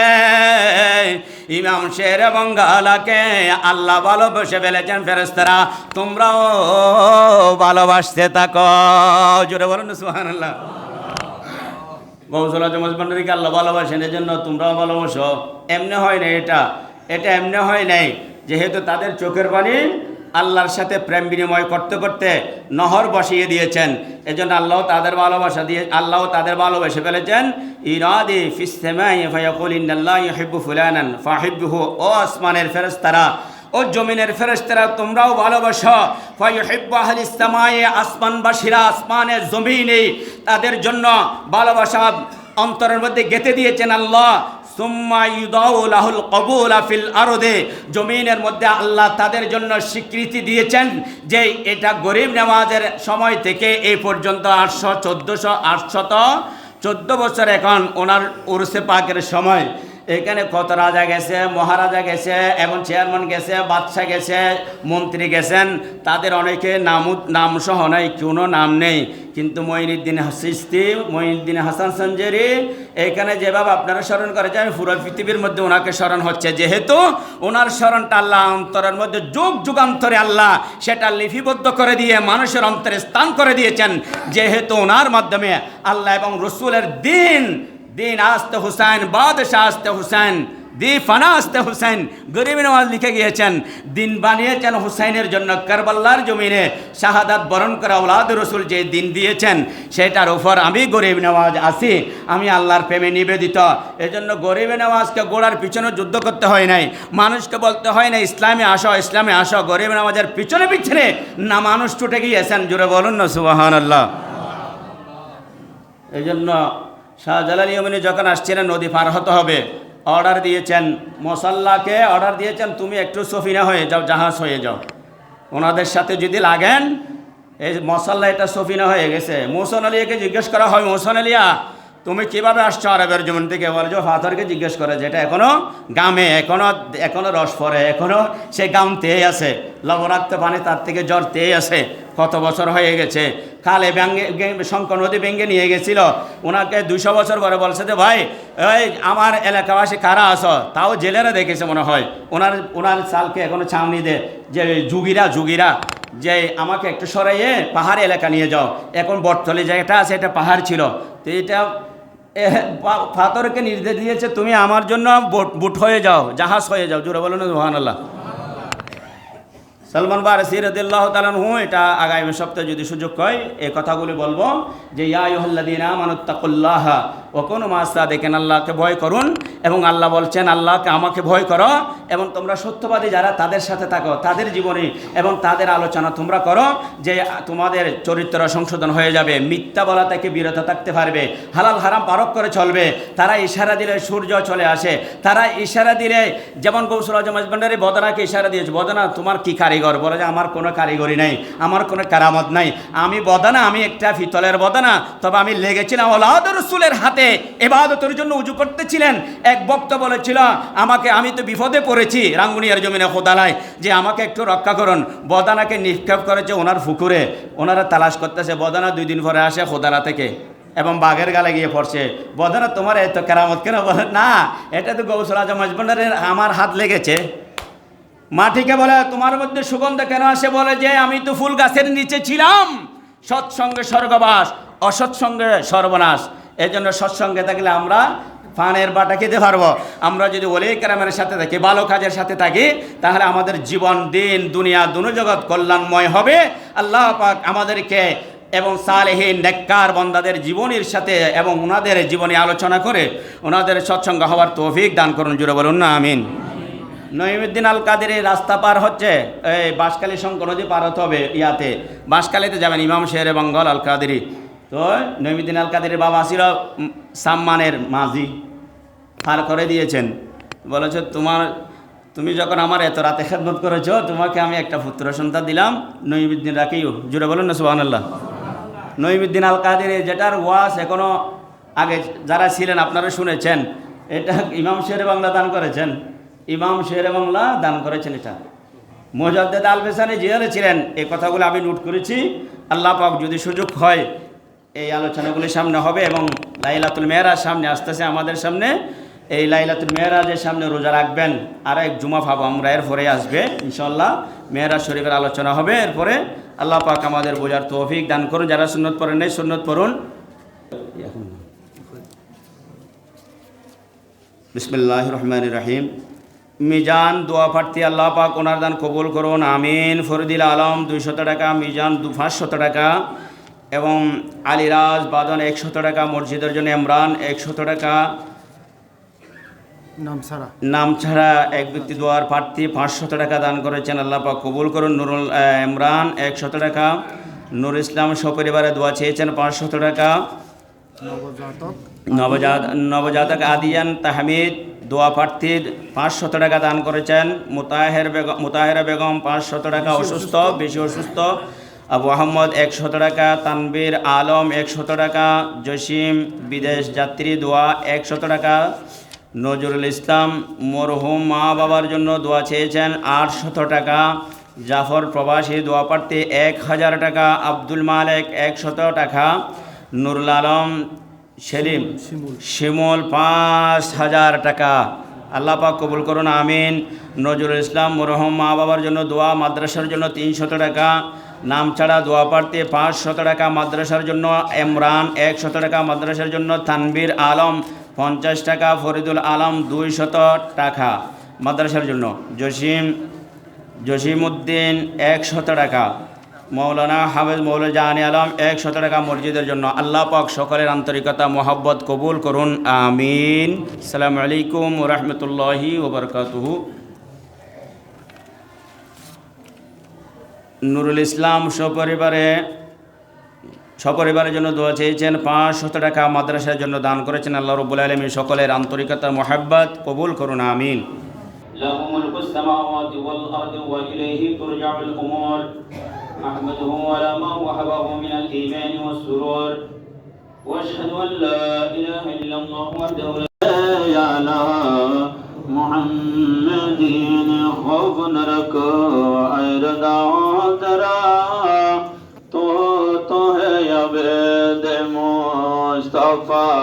ইমাম শেরে বাংলাকে আল্লাহ ভালোবেসে ফেলেছেন, ফেরেশতারা তোমরাও ভালোবাসতে থাকো। জোরে বলেন সুবহানাল্লাহ। গৌসুল আজম মজবন্ডারীকে আল্লাহ ভালোবাসেন, এজন্য তোমরাও ভালোবাসো। এমনি হয় না, এটা এমনি হয় নাই। যেহেতু তাদের চোখের পানি আল্লাহর সাথে প্রেম বিনিময় করতে করতে নহর বসিয়ে দিয়েছেন, এজন্য আল্লাহ তাদের ভালোবাসা দিয়ে আল্লাহ তাদের ভালোবেসে ফেলেছেন। ইরাদি ফিস সামাই ফায়াকুল ইন্নাল্লাহা ইউহিব্বু ফুলানান ফাহিব্বুহু, ও আসমানের ফেরেশতারা, ও জমিনের ফেরেশতারা তোমরাও ভালোবাসো। ফায়ুহিব্বু আহলিস সামাই, আসমানবাসীরা আসমানের জমিনে তাদের জন্য ভালোবাসা অন্তরের মধ্যে গেঁথে দিয়েছেন আল্লাহ। সুম্মা ইউদাউ লাহুল কবুলা ফিল আরদে, জমিনের মধ্যে আল্লাহ তাদের জন্য স্বীকৃতি দিয়েছেন যে এটা গরিব নামাজের সময় থেকে এই পর্যন্ত 814 বছর এখন ওনার উরসে পাকের সময়। এখানে কত রাজা গেছে, মহারাজা গেছে, এবং চেয়ারম্যান গেছে, বাদশাহ গেছে, মন্ত্রী গেছেন, তাদের অনেকে নাম সহ নাই, কোনো নাম নেই। কিন্তু মঈনুদ্দিন চিশতি, মঈনুদ্দিন হাসান সঞ্জেরি এখানে যেভাবে আপনারা স্মরণ করেছেন, পুরো পৃথিবীর মধ্যে ওনাকে স্মরণ হচ্ছে। যেহেতু ওনার স্মরণটা আল্লাহ অন্তরের মধ্যে যুগ যুগান্তরে আল্লাহ সেটা লিপিবদ্ধ করে দিয়ে মানুষের অন্তরে স্থান করে দিয়েছেন। যেহেতু ওনার মাধ্যমে আল্লাহ এবং রসুলের দিন আসতে হুসাইন, বাদশাহ আসতে হুসাইন, দি ফানা আসতে হুসাইন, গরিব নওয়াজ লিখে গিয়েছেন, দিন বানিয়েছেন হুসাইনের জন্য। কারবালার জমিনে শাহাদাত বরণ করা ওলাদ রসুল যে দিন দিয়েছেন, সেটার উপর আমি গরিব নওয়াজ আছি, আমি আল্লাহর প্রেমে নিবেদিত। এজন্য গরিব নওয়াজকে গোড়ার পিছনে যুদ্ধ করতে হয় নাই, মানুষকে বলতে হয় না ইসলামে আসো, ইসলামে আসো। গরিব নওয়াজের পিছনে পিছনে না মানুষ ছুটে গিয়েছেন। জুড়ে বলুন না সুবহানাল্লাহ। এই জন্য শাহজালাল ইয়মানি যখন আসছিলেন নদী পার হতে হবে, অর্ডার দিয়েছেন, মুসাল্লাকে অর্ডার দিয়েছেন, তুমি একটু সফিনা হয়ে যাও, জাহাজ হয়ে যাও। ওনাদের সাথে যদি লাগেন, এই মুসাল্লা এটা সফিনা হয়ে গেছে। মোহসেন আলিয়াকে জিজ্ঞেস করা হয়, মোহসেন আলিয়া তুমি কীভাবে আসছো আরবের জমিন থেকে? বলে যে ফাতরকে জিজ্ঞেস করে, যেটা এখনও গামে, এখনও রস পড়ে, এখনও সে গাম তেয়ে আছে, লবণাক্ত পানি তার থেকে জ্বর তেয়ে আছে, কত বছর হয়ে গেছে। খালে শঙ্কর নদী ভেঙে নিয়ে গেছিল, ওনাকে 200 বছর পরে বলছে যে ভাই এই আমার এলাকাবাসী কারা আছো? তাও জেলেরা দেখেছে মনে হয়। ওনার চালকে এখনও ছাউনি দে, যে যুগিরা যে আমাকে একটু সরাইয়ে পাহাড়ি এলাকা নিয়ে যাও। এখন বটতলি জায়গাটা আছে, এটা পাহাড় ছিল, তো এটা ফাতরকে নির্দেশ দিয়েছে, তুমি আমার জন্য বুট হয়ে যাও, জাহাজ হয়ে যাও। জোরে বলো না সুবহানাল্লাহ। সলমান ফারসি রাদিয়াল্লাহু তাআলা আনহু, এটা আগামী সপ্তাহে যদি সুযোগ হয় এই কথাগুলি বলবো, যে ইয়া আইয়ুহাল্লাযীনা আমানুত্তাকুল্লাহা ওকুনু মা'আস সাদিকিন, আল্লাহকে ভয় করুন এবং আল্লাহ বলছেন আল্লাহকে আমাকে ভয় করো এবং তোমরা সত্যবাদী যারা তাদের সাথে থাকো, তাদের জীবনী এবং তাদের আলোচনা তোমরা করো, যে তোমাদের চরিত্র সংশোধন হয়ে যাবে, মিথ্যা বলা থেকে বিরত থাকতে পারবে, হালাল হারাম পারক করে চলবে। তারা ইশারা দিলে সূর্য চলে আসে, তারা ইশারা দিলে, যেমন গৌসুল আজম মাঝভান্ডারী বদনাকে ইশারা দিয়েছে, বদনা তোমার কি কারিগর? বলে যে আমার কোনো কারিগরি নাই, আমার কোনো কারামত নাই, আমি বদনা, আমি একটা পিতলের বদনা, তবে আমি লেগেছিলাম আওলাদ রাসূলের হাতে ইবাদতের জন্য উজু করতেছিলেন। এক বক্তা বলেছিল আমাকে, আমি তো বিপদে পড়েছি রাঙ্গুনিয়ার জমিনে খোদালায়, যে আমাকে একটু রক্ষা করুন। বদানাকে নিক্ষেপ করেছে ওনার পুকুরে, ওনারা তালাশ করতেছে। বদানা 2 দিন পরে আসে খোদালা থেকে এবং বাঘের গালে গিয়ে পড়ছে। বদানা তোমার এত কেরামত কেন? বলে না, এটা তো গৌসুল আজম মাঝভান্ডারের আমার হাত লেগেছে। মাটিকে বলে তোমার মধ্যে সুগন্ধ কেন আসে? বলে যে আমি তো ফুল গাছের নিচে ছিলাম, সৎসঙ্গে স্বর্গবাস, অসৎসঙ্গে সর্বনাশ। এই জন্য সৎসঙ্গে থাকলে আমরা পানের বাটা খেতে পারবো। আমরা যদি ওলি কেরামের সাথে থাকি, ভালো কাজের সাথে থাকি, তাহলে আমাদের জীবন, দিন, দুনিয়া, দুনিজগৎ কল্যাণময় হবে। আল্লাহ পাক আমাদেরকে এবং সালেহীন নেককার বান্দাদের জীবনের সাথে এবং ওনাদের জীবনে আলোচনা করে ওনাদের সৎসঙ্গ হওয়ার তৌফিক দান করুন। জুড়ে বলুন না আমিন। নঈমুদ্দিন আল কাদেরী রাস্তা পার হচ্ছে, এই বাঁশখালী শঙ্কর নদী পার হতে হবে, ইয়াতে বাঁশখালীতে যাবেন, ইমাম শেরে বাঙ্গাল আল কাদেরী। তো নঈমুদ্দিন আল কাদেরীর বাবা ছিল সাম্মানের মাঝি, পার করে দিয়েছেন। বলেছে তুমি যখন আমার এত রাতে খেদমত করেছো, তোমাকে আমি একটা পুত্র সন্তান দিলাম, নঈমুদ্দিন রাখিও। জুড়ে বলুন না সুবহানাল্লাহ। নঈমুদ্দিন আল কাদেরী, যেটার ওয়াজ এখনো আগে যারা ছিলেন আপনারা শুনেছেন, এটা ইমাম শেরে বাংলা দান করেছেন, ইমাম শেরে বাংলা দান করেছেন। এটা মুজাদ্দেদ আল বেসানি জেলে ছিলেন। এই কথাগুলো আমি নোট করেছি। আল্লাহ পাক যদি সুযোগ হয় এই আলোচনাগুলি সামনে হবে এবং লাইলাতুল মেরাজ সামনে আসতেছে আমাদের সামনে। এই লাইলাতুল মেরাজের সামনে রোজা রাখবেন, আর এক জুমা পাবো আমরা, এরপরে আসবে ইনশাল্লাহ মেরাজ শরীফের আলোচনা হবে। এরপরে আল্লাহ পাক আমাদের বোঝার তৌফিক দান করুন। যারা সুন্নত পড়েন নাই সুন্নত পড়ুন। বিসমিল্লাহির রহমানির রহিম। মিজান দোয়া প্রার্থী, আল্লাহ পাক ওনার দান কবুল করুন আমিন। ফরিদুল আলম 200 টাকা, মিজান 500 টাকা এবং আলিরাজ বাদন 100 টাকা, মসজিদের জন্য ইমরান 100 টাকা। নাম ছাড়া এক ব্যক্তি দোয়ার প্রার্থী 500 টাকা দান করেছেন, আল্লাহ পাক কবুল করুন। নুরুল ইমরান 100 টাকা। নুর ইসলাম সপরিবারে দোয়া চেয়েছেন 500 টাকা। নবজাতক আদিয়ান তাহমিদ দোয়া প্রার্থীর 500 টাকা দান করেছেন। মুতাহেরা বেগম 500 টাকা, অসুস্থ, বেশি অসুস্থ। আবু আহমদ 100 টাকা। তানবীর আলম 100 টাকা। জসিম বিদেশ যাত্রী দোয়া 100 টাকা। নজরুল ইসলাম মরহুম মা বাবার জন্য দোয়া চেয়েছেন 800 টাকা। জাফর প্রবাসী দোয়া প্রার্থী 1000 টাকা। আব্দুল মালেক 100 টাকা। নুরুল আলম সেলিম শিমুল 5000 টাকা। আল্লাহ পাক কবুল করুন আমিন। নজরুল ইসলাম মরহুম মা বাবার জন্য দোয়া, মাদ্রাসার জন্য 300 টাকা। নাম ছাড়া দোয়া প্রার্থী 500 টাকা, মাদ্রাসার জন্য ইমরান 100 টাকা, মাদ্রাসার জন্য তানবীর আলম 50 টাকা। ফরিদুল আলম 200 টাকা মাদ্রাসার জন্য। জসিমউদ্দিন 100 টাকা। মৌলানা হাফেজ মৌলানা জাহানি আলম 100 টাকা মসজিদের জন্য। আল্লাহ পাক সকলের আন্তরিকতা মোহাব্বত কবুল করুন আমিন। আসসালামু আলাইকুম ওয়া রাহমাতুল্লাহি ওয়া বারাকাতুহু। নুরুল ইসলাম সপরিবারের জন্য দোয়া চেয়েছেন 500 টাকা, মাদ্রাসার জন্য দান করেছেন। আল্লাহ রাব্বুল আলামিন সকলের আন্তরিকতা মোহাব্বত কবুল করুন আমিন। লাহু মুলকুস সামাওয়াতি ওয়াল আরদি ওয়া ইলাইহি তুরজাউল উমুর। أحمده على ما وهبه من الإيمان والسرور وأشهد أن لا إله إلا الله وحده لا شريك له على محمد خوف رکھو اردا ترا تو ہے عبد مصطفیٰ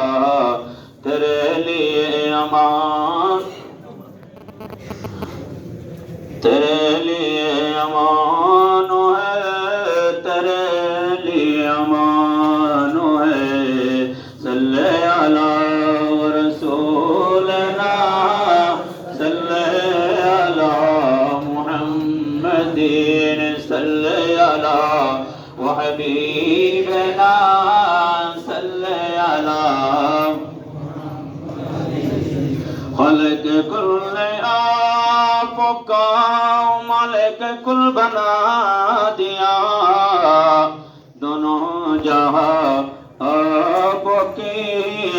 تیرے لیے امان تیرے لیے امان ہے تیرے لیے امان ہے صلی علی رسولنا صلی علی محمد صلی علی وحبیبنا صلی علی मालिक कुल आपका मालिक कुल बना दिया दोनों जहां आपकी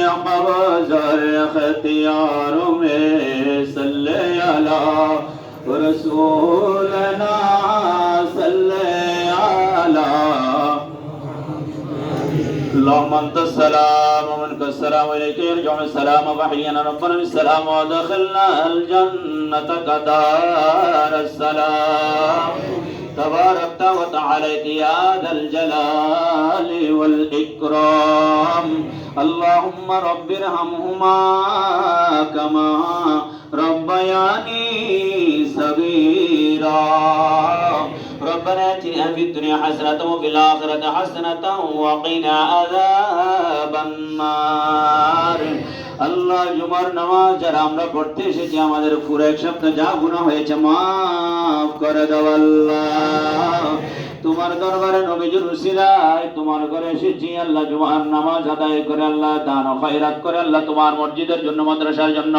अक़ज़र इख्तियार में सल्ले अला रसूलना सल्ले अला اللهم انت السلام ومنك السلام واليك يرجع السلام وحينا ربنا بالسلام وادخلنا الجنة كدار السلام تباركت وتعاليت يا ذا الجلال والإكرام اللهم رب ارحمهما كما ربياني صغيرا ربنا اتنا في الدنيا حسنة وفي الآخرة حسنة وقنا عذاب النار আল্লাহ জুমার নামাজ যারা আমরা পড়তে এসেছি আমাদের পুরো এক সপ্তাহ যা গুনাহ হয়েছে মাফ করে দাও আল্লাহ তোমার দরবারে নবীজির উসিলায় তোমার ঘরে এসেছি আল্লাহ জুমার নামাজ আদায় করে আল্লাহ দান ও খয়রাত করে আল্লাহ তোমার মসজিদের জন্য মাদ্রাসার জন্য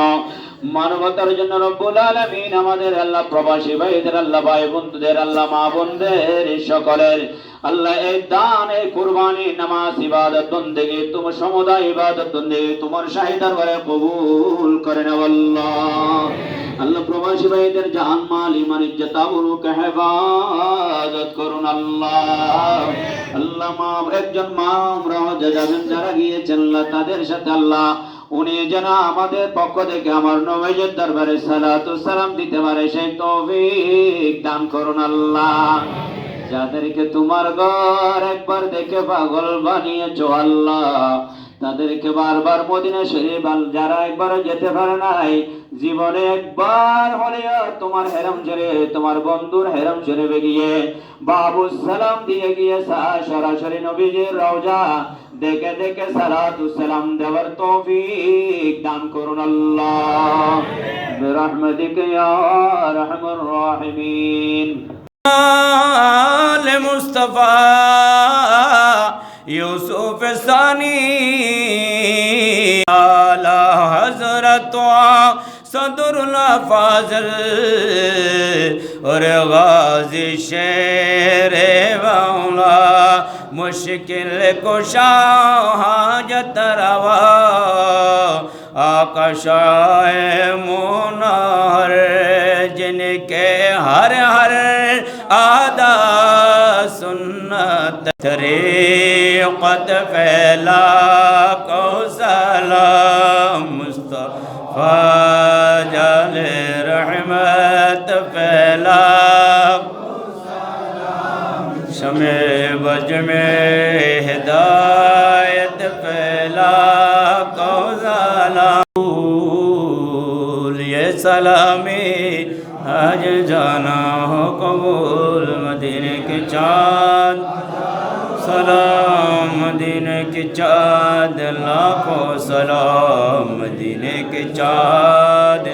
মানবতার জন্য রব্বুল আলামিন আমাদের আল্লাহ প্রবাসী ভাইদের আল্লাহ ভাই বন্ধুদের আল্লাহ মা বোনদের সকলের আল্লাহ এই দান এই কুরবানি নামাজ ইবাদত বন্দেগী তোমার সমুদায় ইবাদত বন্দেগী তোমার শাহী দরবারে কবুল করে নাও আল্লাহ আল্লাহ প্রবাসী ভাইদের জান মাল ঈমান ইজ্জত আবরুকে হেফাজত করুন আল্লাহ আল্লাহ মা একজন মা আমরা হজে যাবেন যারা গিয়েছেন আল্লাহ তাদের সাথে আল্লাহ উনি যেন আমাদের পক্ষ থেকে আমার নবীর দরবারে সালাতু সালাম দিতে পারে সেই তৌফিক দান করুন আল্লাহ যাদেরকে তোমার ঘর একবার দেখে পাগল বানিয়েছো আল্লাহ তাদেরকে বারবার মদিনা শরীফ যারা একবার যেতে পারে নাই জীবনে একবার হলেও তোমার হেরাম শরীফ তোমার বন্ধুর হেরাম শরীফে গিয়ে বাবু সালাম দিয়ে গিয়ে সরাসরি নবীজির রওজা দেখে দেখে সালাতু সালাম দেওয়ার তৌফিক দান করুন আল্লাহ বিরহমাতিকা ইয়া আরহামার রাহিমিন मुस्तफा यूसुफ सानी आला हजरत सदरुल फाजल और गाजी शेर मौला मुश्किल कुशा हाजत रवा आकाशाए मुनार जिनके हर हर आदा सुन्नत तरीक़त फैला को सलाम मुस्तफा जाले रहमत फैला शमे बज में हिदायत फैला को सलाम ये सलामी आज जाना हो कबूल मदीने के चाँद सलाम मदीने के चाँद लाखों सलाम मदीने के चाँद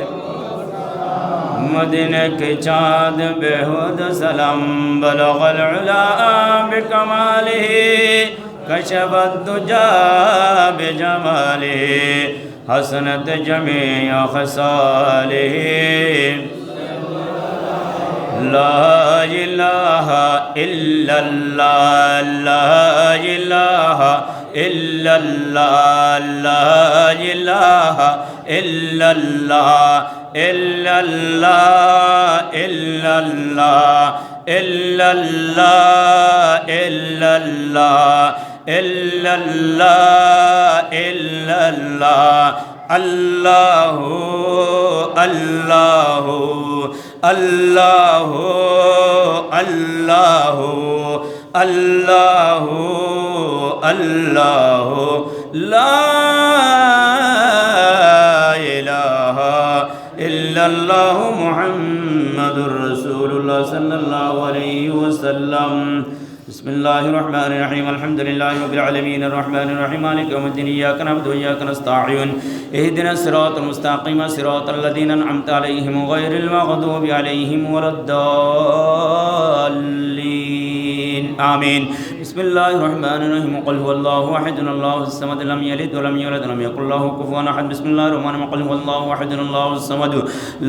मदीने के चाँद बेहुद सलाम बलगल उला बिकमालिही कशफत दुजा बिजमालिही हसनत जमीअ खसालिही ला इलाहा इल्लल्लाह ला इलाहा इल्लल्लाह ला इलाहा इल्लल्लाह इल्लल्लाह इल्लल्लाह इल्लल्लाह इल्लल्लाह इल्लल्लाह इल्लल्लाह अल्लाहु अल्लाहु अल्लाहु अल्लाहु अल्लाहु अल्लाहु ला इलाहा इल्लल्लाह मुहम्मदुर रसूलुल्लाह सल्लल्लाहु अलैहि वसल्लम बिस्मिल्लाहिर्रहमानिर्रहीम अल्हम्दुलिल्लाहि रब्बिल आलमीन अर्रहमानिर रहीम मालिकि यौमिद्दीन इय्याका नअबुदु व इय्याका नस्तईन इहदिनास सिरातल मुस्तकीम सिरातल लज़ीना अनअमता अलैहिम गैरिल मग़दूबि अलैहिम वलद्दाल्लीन आमीन। বিসমিল্লাহির রহমানির রহিম কুল হুয়াল্লাহু আহাদুন আল্লাহুস সামাদ লাম ইয়ালিদ ওয়া লাম ইউলাদ ওয়া লাম ইয়াকুল লাহু কুফুয়ান আহাদ বিসমিল্লাহির রহমানির রহিম কুল হুয়াল্লাহু আহাদুন আল্লাহুস সামাদ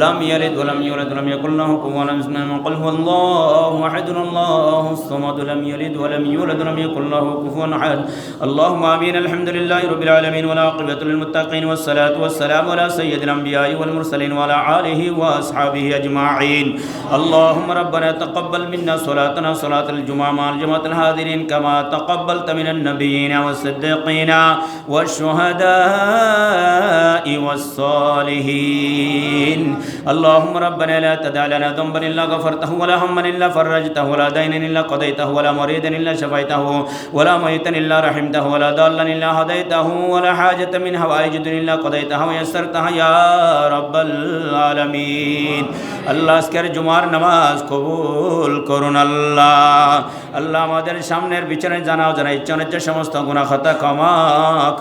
লাম ইয়ালিদ ওয়া লাম ইউলাদ ওয়া লাম ইয়াকুল লাহু কুফুয়ান আহাদ বিসমিল্লাহির কুল হুয়াল্লাহু আহাদুন আল্লাহুস সামাদ লাম ইয়ালিদ ওয়া লাম ইউলাদ ওয়া লাম ইয়াকুল লাহু কুফুয়ান আহাদ আল্লাহুম্মা আমিন আলহামদুলিল্লাহি রাব্বিল আলামিন ওয়া আকিবাতুল লিল মুত্তাকিন ওয়াস সালাতু ওয়াস সালামু আলা সাইয়্যিদিল আমবিয়াই ওয়াল মুরসালিন ওয়া আলা আলিহি ওয়া আসহাবিহি আজমাইন আল্লাহুম্মা রাব্বানা তাকাব্বাল মিন্না সালাতানা সালাতাল জুমআ মা'আল জামাতিল হাদিরিন কামা তাকাব্বালতা মিনান নাবিয়্যিনা ওয়াস সিদ্দিকিনা ওয়াশ শুহাদা'i ওয়াস সালিহিন আল্লাহুম্মা রাব্বানা লা তাদা' লানা যামবান ইল্লা গফারতাহু ওয়া লা হাম্মান ইল্লা ফাররাজতাহু ওয়া লা দাইনান ইল্লা কাদাইতাহু ওয়া লা মারিদান ইল্লা শাফাইতাহু ওয়া লা মাইতান ইল্লা রাহিমতাহু ওয়া লা দাল্লান ইল্লা হাদাইতাহু ওয়া লা হাজাতান মিন হাওয়াইজি দুনিয়া ইল্লা কাদাইতাহু ওয়া ইয়াসসারতাহু ইয়া রাব্বাল আলামিন আল্লাহ আজকের জুমার নামাজ কবুল করুন আল্লাহ আল্লাহ আমাদের সামনের পিছনে জানা অজানা ইচ্ছা অনিচ্ছা সমস্ত গুনাহ খাতা ক্ষমা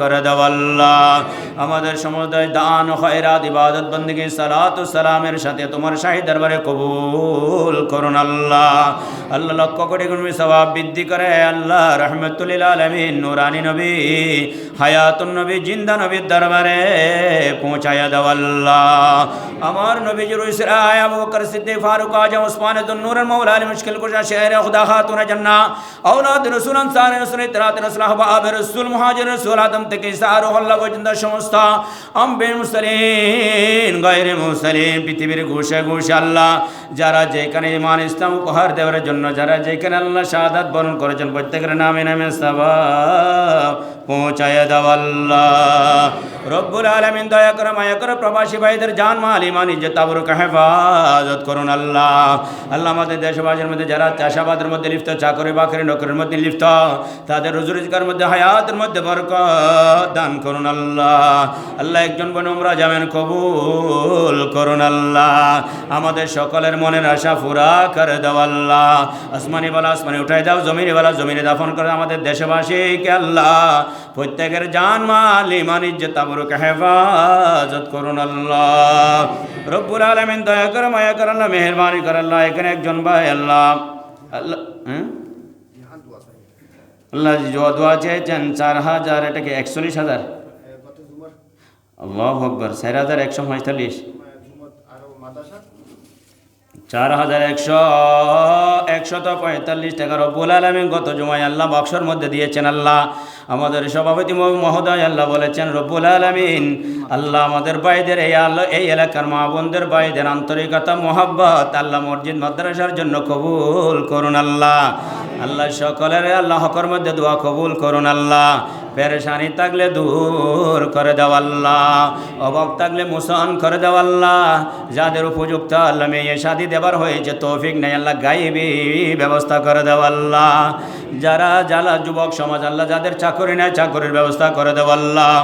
করে দাও আল্লাহ আমাদের সমুদয় দান খয়রাত ইবাদত বندگی সালাত ও সালামের সাথে তোমার শাহী দরবারে কবুল করুন আল্লাহ আল্লাহ লক্ষ কোটি গুণ সওয়াব বৃদ্ধি করে আল্লাহ রাহমাতুল লিল আলামিন নূরানী নবী হায়াতুন নবী জিন্দা নবীর দরবারে পৌঁছায়া দাও আল্লাহ আমার নবীজির উসরায় আবু বকর সিদ্দিক ফারুক আজম ওসমান দুন্নুর মাওলা আলী মুশকিল কুশা শের খুদা খাতুন জান্নাহ আওলাদ রাসূল আনসার রাসূল ইতরাত রাসূল আহবাব রাসূল মুহাজির রাসূল আদম থেকে সার আল্লাহ পর্যন্ত সমস্ত আম্বিয়া মুরসালিন গায়রে মুরসালিন পৃথিবীর ঘুষে ঘুষে আল্লাহ যারা যেখানে ঈমান ইসলাম উপহার দেওয়ার জন্য যারা যেখানে আল্লাহ শাহাদাত বরণ করেছেন প্রত্যেকের নামে নামে সওয়াব পৌঁছায়া দাও আল্লাহ রব্বুল আলামিন দয়া করে মায়া করে প্রবাসী ভাইদের জান মাল ঈমান ইজ্জত আবরুক হেফাজত করুন আল্লাহ আল্লাহ আমাদের দেশবাসীর মধ্যে যারা চাষাবাদের মধ্যে লিপ্ত চাকরি বাকরি নকরির মধ্যে লিপ্ত তাদের রুজি রোজগারের মধ্যে হায়াতের মধ্যে বরকত দান করুন আল্লাহ আল্লাহ একজন বোন উমরা যাবেন কবুল করুন আল্লাহ আমাদের সকলের মনের আশা পুরা করে দাও আল্লাহ আসমানি বালা আসমানি উঠাই দাও জমিনি বালা জমিনে দাফন করে আমাদের দেশবাসীকে আল্লাহ প্রত্যেকের জান মাল ঈমান ইজ্জত আবরুক হেফাজত করুন আল্লাহ রব্বুল আলামিন দয়া করে মায়া করে আল্লাহ মেহেরবানি করে আল্লাহ এখানে একজন ভাই আল্লাহ আল্লাহ আল্লাহ দোয়া চেয়েছেন 4,000 এটাকে 41,000 আল্লাহু আকবার 4,145 4,145 টাকা রব্বুল আলামিন গত জুমায় আল্লাহ বাক্সর মধ্যে দিয়েছেন আল্লাহ আমাদের সভাপতি মহোদয় আল্লাহ বলেছেন রব্বুল আলামিন আল্লাহ আমাদের ভাইদের এই এলাকার মা বোনদের ভাইদের আন্তরিকতা মোহাব্বত আল্লাহ মসজিদ মাদ্রাসার জন্য কবুল করুন আল্লাহ আল্লাহ সকলের আল্লাহ হকের মধ্যে দোয়া কবুল করুন আল্লাহ পেরেশানি থাকলে দূর করে দাও আল্লাহ অভাব থাকলে মোচন করে দাও আল্লাহ যাদের উপযুক্ত আল্লাহ মেয়ে শাদী দেবার হয়েছে তৌফিক নেই আল্লাহ গাইবি ব্যবস্থা করে দাও আল্লাহ যারা যারা যুবক সমাজ আল্লাহ যাদের চাকরি নেয় চাকরির ব্যবস্থা করে দাও আল্লাহ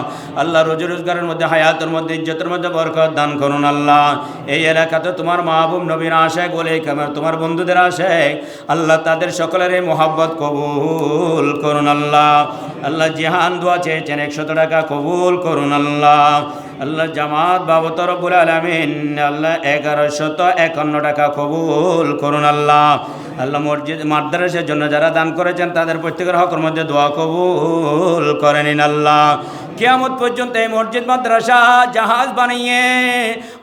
আল্লাহ রুজি রোজগারের মধ্যে হায়াতের মধ্যে ইজ্জতের মধ্যে বরকত দান করুন আল্লাহ এই এলাকাতে তোমার মাহবুব নবীর আশেক বলে কামার তোমার বন্ধুদের আশেক আল্লাহ তাদের সকলের এই মোহাব্বত কবুল করুন আল্লাহ আল্লাহ জিহান দোয়া চেয়েছেন 100 টাকা কবুল করুন আল্লাহ আল্লাহ জামাত বাবত রব্বুল আলামিন আল্লাহ 1151 টাকা কবুল করুন আল্লাহ আল্লাহ মসজিদ মাদ্রাসার জন্য যারা দান করেছেন তাদের প্রত্যেকের হকের মধ্যে দোয়া কবুল করে নিন আল্লাহ কিয়ামত পর্যন্ত এই মসজিদ মাদ্রাসা জাহাজ বানিয়ে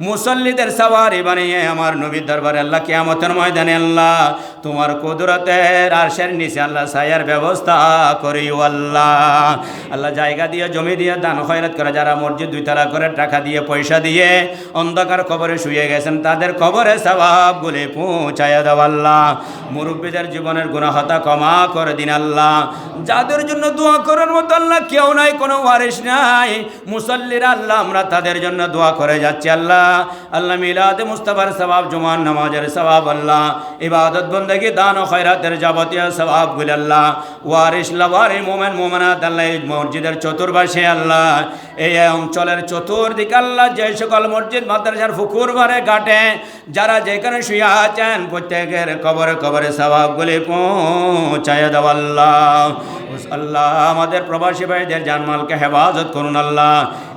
মুসল্লিদের সওয়ারি বানিয়ে আমার নবীর দরবারে আল্লাহ কিয়ামতের ময়দানে আল্লাহ তোমার কুদরতের আরশের নিচে আল্লাহ ছায়ার ব্যবস্থা করিও আল্লাহ আল্লাহ জায়গা দিয়ে জমি দিয়ে দান খয়রাত করে যারা মসজিদ 2 তলা করে টাকা দিয়ে পয়সা দিয়ে অন্ধকার কবরে শুয়ে গেছেন তাদের কবরে সওয়াবগুলি পৌঁছায়া দাও আল্লাহ মুরব্বীদের জীবনের গুনাহ খাতা ক্ষমা করে দিন আল্লাহ যাদের জন্য দোয়া করার মতো আল্লাহ কেউ নাই কোনো ওয়ারিশ নাই মুসল্লিরা আল্লাহ আমরা তাদের জন্য দোয়া করে যাচ্ছি আল্লাহ আল্লাহ মিলাদে মুস্তাফার সওয়াব জুমার নামাজের সওয়াব আল্লাহ ইবাদত বندگی দান ও খয়রাতের যাবতীয় সওয়াবগুলি আল্লাহ ওয়ারিশ লাওয়ারি মুমিন মুমিনাত আল্লাহ মসজিদের চতুর্পাশে আল্লাহ এই অঞ্চলের চতুর্দিকে আল্লাহ যে সকল মসজিদ মাদ্রাসার পুকুর ভরে ঘাটে যারা যেখানে শুয়ে আছেন প্রত্যেকের কবরে কবরে সওয়াবগুলি পৌঁছায় দাও আল্লাহ। আল্লাহ আমাদের প্রবাসী ভাইদের জানমালকে হেফাজত করুন আল্লাহ।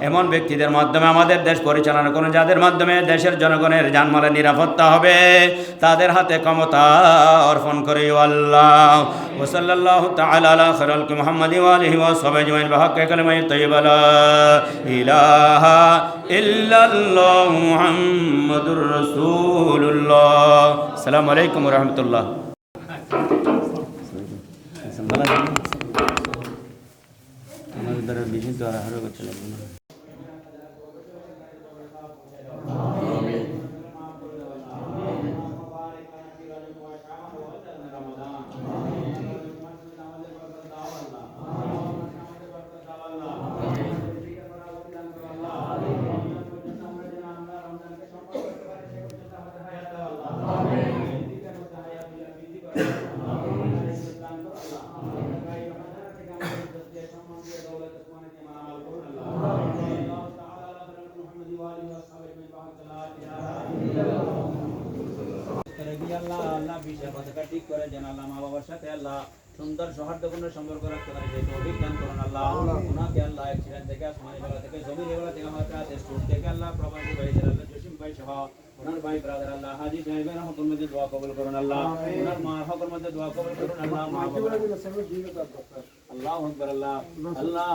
এমন ব্যক্তিদের মাধ্যমে আমাদের দেশ পরিচালনা করুন যাদের মাধ্যমে দেশের জনগণের জানমালের নিরাপত্তা হবে, তাদের হাতে ক্ষমতা অর্পণ করি আল্লাহ। ওয়াসাল্লাল্লাহু তাআলা আলা খায়রুল মুহাম্মাদি ওয়া আলিহি ওয়া সাহবিহি আজমাইন বিহাক্কি কালিমাতি তাইয়্যিবা লা ইলাহা ইল্লাল্লাহু মুহাম্মাদুর রাসূলুল্লাহ। আসসালামু আলাইকুম ওয়া রাহমাতুল্লাহ। বিশেষ দ্বারা আরো করতে লাগবে না। ঠিক করে যেন আল্লাহ মা বাবার সাথে আল্লাহ সুন্দর সৌহার্দ্যপূর্ণ সম্পর্ক রাখতে পারে সেই তৌফিক দান করুন আল্লাহ। ওনাকে আল্লাহ অ্যাক্সিডেন্ট থেকে আসমানি বেলা থেকে জমির বেলা থেকে আমার কাছে স্ট্রোক থেকে আল্লাহ প্রবাসী ভাইদের আল্লাহ জসিম ভাই সহ ওনার ভাই ব্রাদার আল্লাহ হাজি সাহেবের হকর মধ্যে দোয়া কবুল করুন আল্লাহ। ওনার মা হকর মধ্যে দোয়া কবুল করুন আল্লাহ। মা বাবা আল্লাহু আকবার আল্লাহ। আল্লাহ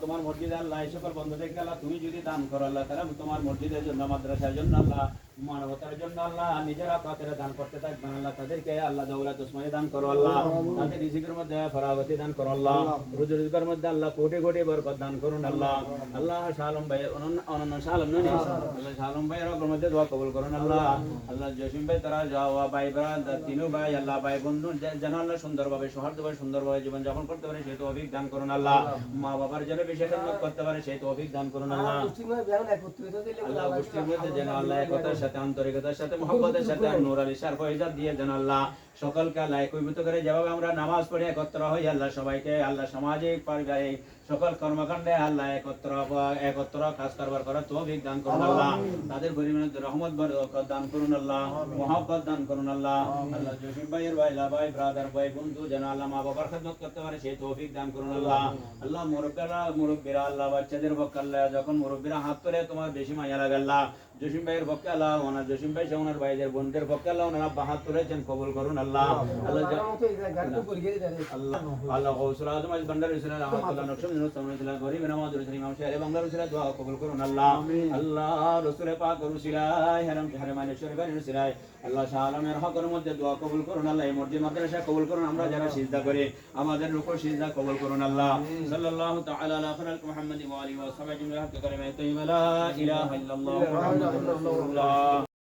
তোমার মসজিদে আল্লাহ এই সকল বন্ধুদেরকে আল্লাহ তুমি যদি দান করো আল্লাহ তারা তোমার মসজিদের জন্য মাদ্রাসার জন্য আল্লাহ মানবতার জন্য আল্লাহ নিজেরা পাকেরা দান করতে থাকবেন আল্লাহ। তাদেরকে আল্লাহ দৌলত উসমানী দান করো আল্লাহ। তাদের রিজিকের মধ্যে ফরাগতি দান করো আল্লাহ। রুজি রোজগার মধ্যে আল্লাহ কোটি কোটি বরকত দান করুন আল্লাহ। আল্লাহ শালম ভাই অনন্য শালম ননি আল্লাহ শালম ভাইয়ের হকর মধ্যে দোয়া কবুল করুন আল্লাহ। আল্লাহ জসিম ভাই তারা যাওয়া ভাই ব্রাদার তিনু ভাই আল্লাহ ভাই বন্ধু যেন আল্লাহ সুন্দরভাবে সৌহার্দ্যভাবে সুন্দরভাবে জীবন যাপন করতে পারে সেই তৌফিক দান করুন আল্লাহ। মা বাবার যেন বেশি খেদমত করতে পারে সেই তৌফিক দান করুন আল্লাহ। আল্লাহ গোষ্ঠীর মধ্যে যেন আল্লাহ একতার সাথে আন্তরিকতার সাথে মহব্বতের সাথে নূর আলী শার ফয়জাত দিয়ে যেন আল্লাহ সকলকে আল্লাহ একীভূত করে যেভাবে আমরা নামাজ পড়ে একত্র হই আল্লাহ সবাইকে আল্লাহ সামাজিক পারিবারিক সকল কর্মকাণ্ডে আল্লাহ একত্র কাজ কারবার করার তৌফিক দান করুন আল্লাহ। তাদের পরিমাণে রহমত বরকত দান করুন আল্লাহ, মহব্বত দান করুন আল্লাহ। আল্লাহ জসিম ভাইয়ের ভাই ব্রাদার ভাই বন্ধু যেন আল্লাহ মা বাবার খেদমত করতে পারে সেই তৌফিক দান করুন আল্লাহ। আল্লাহ মুরব্বীরা আল্লাহ বাচ্চাদের পক্ষে আল্লাহ যখন মুরব্বীরা হাত তোলে তোমার বেশি মায়া লাগে আল্লাহ। জসিম ভাইয়ের পক্ষে আল্লাহ ওনার জসিম ভাই সে ওনার ভাইদের বোনদের পক্ষে আল্লাহ ওনারা হাত তুলেছেন কবুল করুন আল্লাহ। আল্লাহ আল্লাহ গৌসুল আজম আজ ভান্ডার রসুলের রহমাতুল্লাহ নকশম রসুলের গরিব নামাজুল ইমাম শাহরি বাংলা রসুলের দোয়া কবুল করুন আল্লাহ। আল্লাহ রসুল পাক রসুলাই হারাম হারমানে শরীফের রসুলাই আল্লাহ শাহ আলমের হকের মধ্যে দোয়া কবুল করুন আল্লাহ। এই মসজিদ মাদ্রাসা কবুল করুন, আমরা যারা সিজদা করি আমাদের রুকু সিজদা কবুল করুন আল্লাহ। সাল্লাল্লাহু তাআলা আলা খায়রুল মুহাম্মাদি ওয়া আলিহি ওয়া সাহবিহি ওয়া সাল্লাম। লা ইলাহা ইল্লাল্লাহ মুহাম্মাদুর রাসূলুল্লাহ।